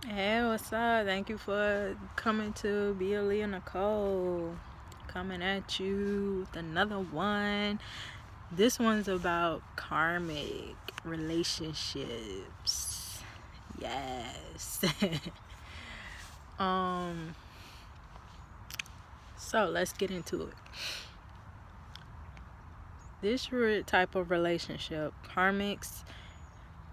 Hey, what's up? Thank you for coming to BeaLeahNicole. Coming at you with another one. This one's about karmic relationships. Yes. um. So let's get into it. This type of relationship, karmics.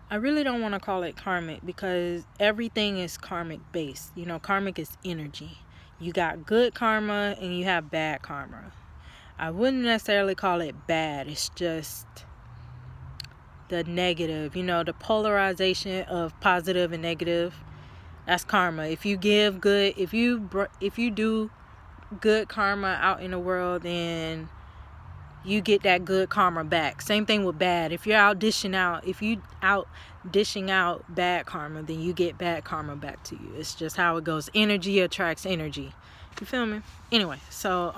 I really don't want to call it karmic because everything is karmic based. Karmic is energy. You got good karma and you have bad karma. I wouldn't necessarily call it bad. It's just the negative, the polarization of positive and negative. That's karma. If you give good, if you do good karma out in the world, then you get that good karma back. Same thing with bad. If you out dishing out bad karma, then you get bad karma back to you. It's just how it goes. Energy attracts energy. You feel me? Anyway, so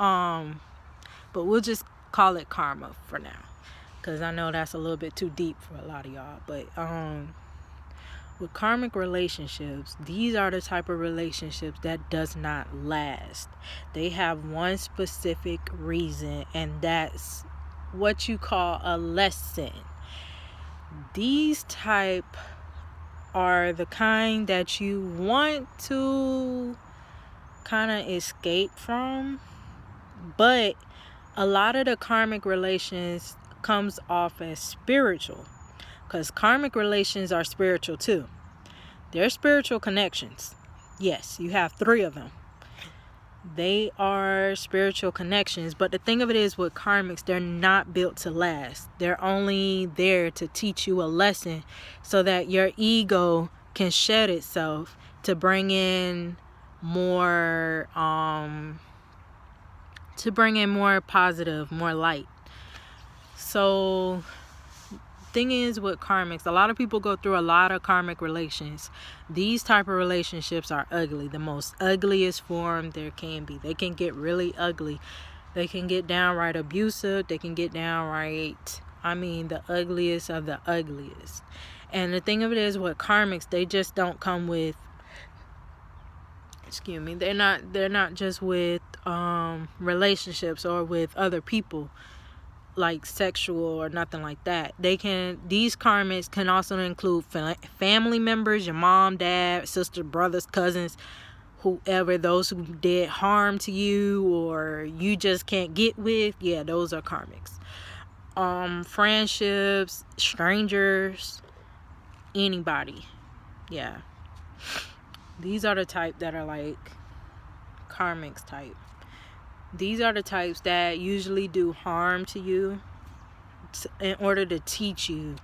but we'll just call it karma for now, because I know that's a little bit too deep for a lot of y'all. But with karmic relationships, these are the type of relationships that does not last. They have one specific reason, and that's what you call a lesson. These type are the kind that you want to kind of escape from, but a lot of the karmic relations comes off as spiritual, because karmic relations are spiritual too. They're spiritual connections. Yes, you have 3 of them. They are spiritual connections, but the thing of it is, with karmics, they're not built to last. They're only there to teach you a lesson so that your ego can shed itself to bring in more positive, more light. So thing is, with karmics, a lot of people go through a lot of karmic relations. These type of relationships are ugly, the most ugliest form there can be. They can get really ugly. They can get downright abusive. They can get downright, the ugliest of the ugliest. And the thing of it is, with karmics, they just don't come with, they're not just with relationships or with other people, like sexual or nothing like that. These karmics can also include family members, your mom, dad, sister, brothers, cousins, whoever, those who did harm to you or you just can't get with. Yeah, those are karmics. Friendships, strangers, anybody. Yeah, these are the type that are like karmics type. These are the types that usually do harm to you in order to teach you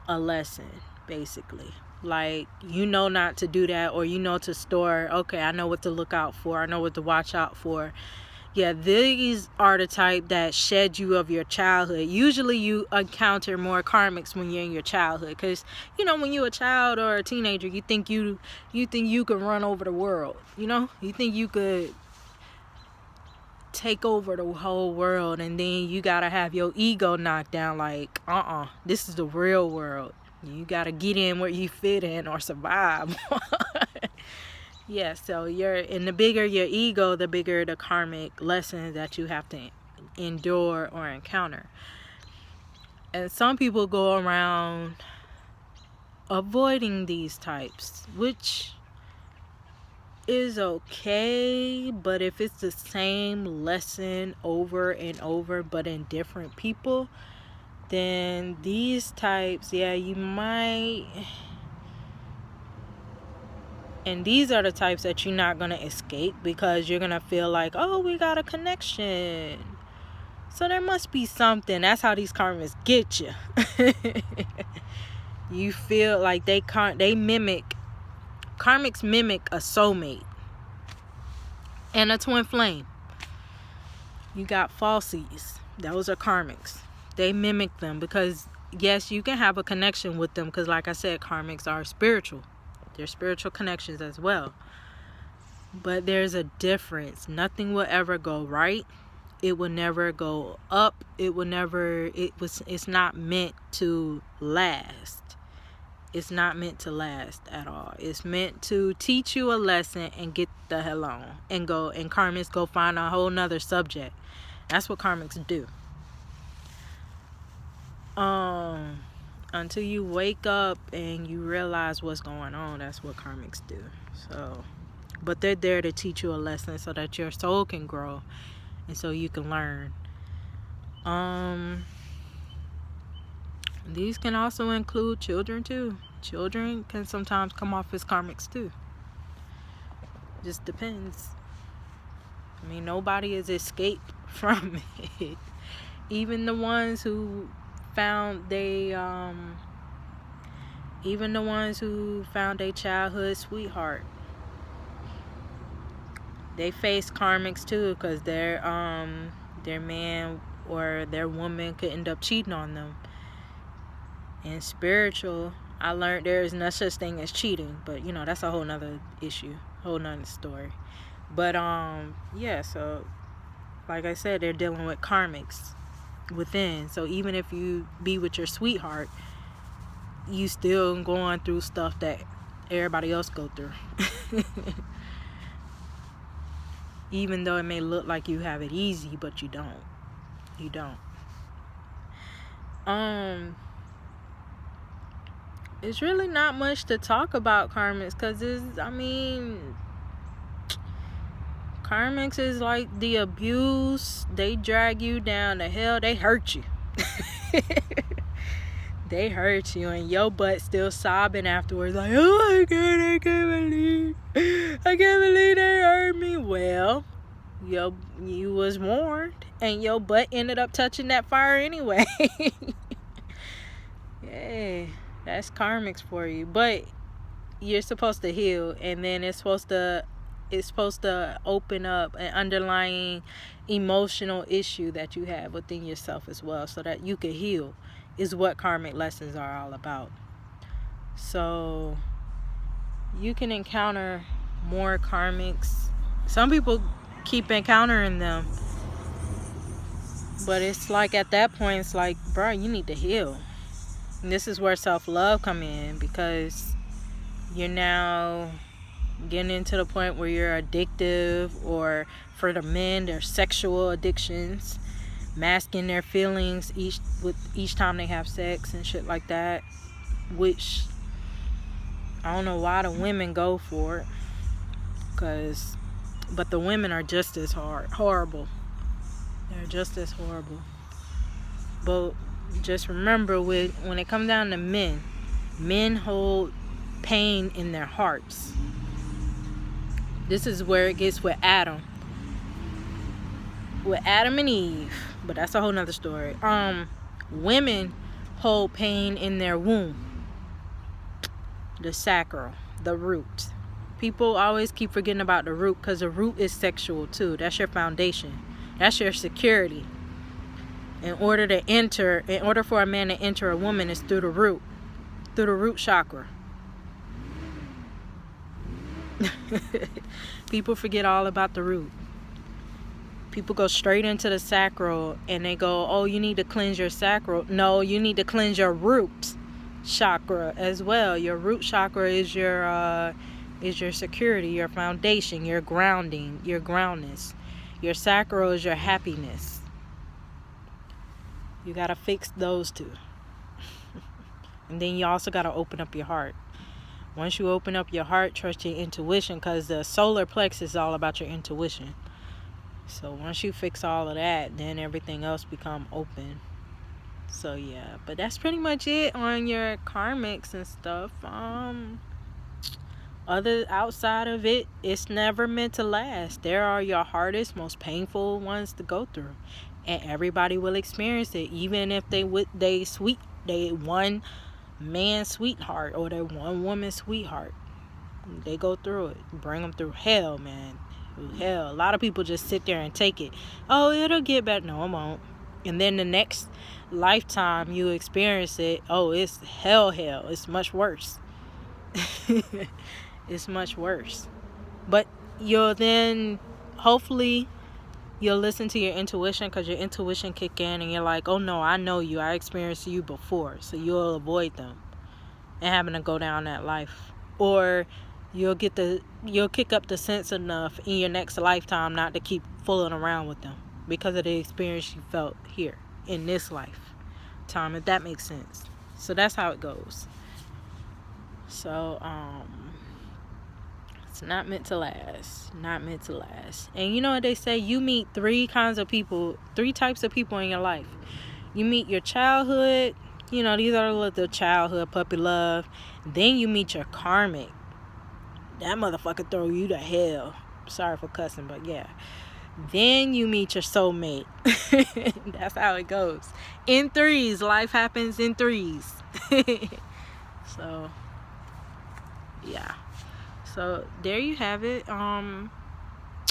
a lesson, basically. Like, not to do that, or to store, okay, I know what to look out for, I know what to watch out for. Yeah, these are the type that shed you of your childhood. Usually you encounter more karmics when you're in your childhood, because when you're a child or a teenager, you think you can run over the world. You think you could take over the whole world, and then you gotta have your ego knocked down, like, this is the real world. You gotta get in where you fit in or survive. Yeah, so the bigger your ego, the bigger the karmic lessons that you have to endure or encounter. And some people go around avoiding these types, which is okay, but if it's the same lesson over and over but in different people, then these types, yeah, you might. And these are the types that you're not going to escape, because you're going to feel like, oh, we got a connection, so there must be something. That's how these karmics get you. You feel like karmics mimic a soulmate and a twin flame. You got falsies. Those are karmics. They mimic them because, yes, you can have a connection with them, because, like I said, karmics are spiritual. They're spiritual connections as well. But there's a difference. Nothing will ever go right. It will never go up. It's not meant to last. It's not meant to last at all. It's meant to teach you a lesson and get the hell on. And karmics go find a whole nother subject. That's what karmics do. Until you wake up and you realize what's going on, that's what karmics do. So, but they're there to teach you a lesson so that your soul can grow and so you can learn. These can also include children too. Children can sometimes come off as karmics too. Just depends. I mean, nobody has escaped from it. Even the ones who found a childhood sweetheart, they face karmics too, because their man or their woman could end up cheating on them. And spiritual, I learned there is no such thing as cheating, but that's a whole nother issue, whole nother story. But yeah, so like I said, they're dealing with karmics within. So even if you be with your sweetheart, you still going through stuff that everybody else go through. Even though it may look like you have it easy, but you don't. It's really not much to talk about karmics, because karmics is like the abuse. They drag you down to hell. They hurt you. They hurt you, and your butt still sobbing afterwards, like, oh my God, I can't believe they hurt me. Well, you was warned, and your butt ended up touching that fire anyway. Yeah, that's karmics for you. But you're supposed to heal, and then it's supposed to open up an underlying emotional issue that you have within yourself as well, so that you can heal, is what karmic lessons are all about. So you can encounter more karmics. Some people keep encountering them, but it's like at that point, it's like, bro, you need to heal. And this is where self-love come in, because you're now getting into the point where you're addictive, or for the men, their sexual addictions, masking their feelings each time they have sex and shit like that, which I don't know why the women go for it, but the women are just as horrible. They're just as horrible. But just remember, when it comes down to men hold pain in their hearts. This is where it gets with Adam and Eve, but that's a whole nother story. Women hold pain in their womb, the sacral, the root. People always keep forgetting about the root, because the root is sexual too. That's your foundation. That's your security. In order for a man to enter a woman, is through the root chakra. People forget all about the root. People go straight into the sacral, and they go, oh, you need to cleanse your sacral. No, you need to cleanse your root chakra as well. Your root chakra is your security, your foundation, your grounding, your groundness. Your sacral is your happiness. You gotta fix those two. And then you also gotta open up your heart. Once you open up your heart, trust your intuition, because the solar plexus is all about your intuition. So once you fix all of that, then everything else become open. So yeah, but that's pretty much it on your karmics and stuff. Outside of it, it's never meant to last. There are your hardest, most painful ones to go through, and everybody will experience it, even if they one man sweetheart or they one woman sweetheart. They go through it. Bring them through hell, man. Hell. A lot of people just sit there and take it. Oh, it'll get better. No, it won't. And then the next lifetime you experience it, oh, it's hell. It's much worse. It's much worse. But hopefully you'll listen to your intuition, because your intuition kick in and you're like, oh no, I know you, I experienced you before, so you'll avoid them. and having to go down that life. Or you'll kick up the sense enough in your next lifetime not to keep fooling around with them because of the experience you felt here in this lifetime, if that makes sense. So that's how it goes. So it's not meant to last. Not meant to last. And you know what they say? You meet three types of people in your life. You meet your childhood, you know, these are the childhood puppy love. Then you meet your karmic. That motherfucker throw you to hell. Sorry for cussing, but yeah. Then you meet your soulmate. That's how it goes. In threes. Life happens in threes. So, yeah. So, there you have it.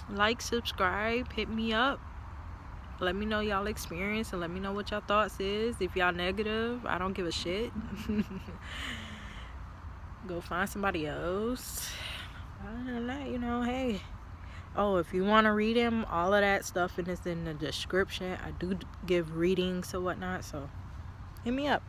Like, subscribe, hit me up. Let me know y'all experience and let me know what y'all thoughts is. If y'all negative, I don't give a shit. Go find somebody else. Other than that, you know, hey. Oh, if you want to read them, all of that stuff is in the description. I do give readings or whatnot, so hit me up.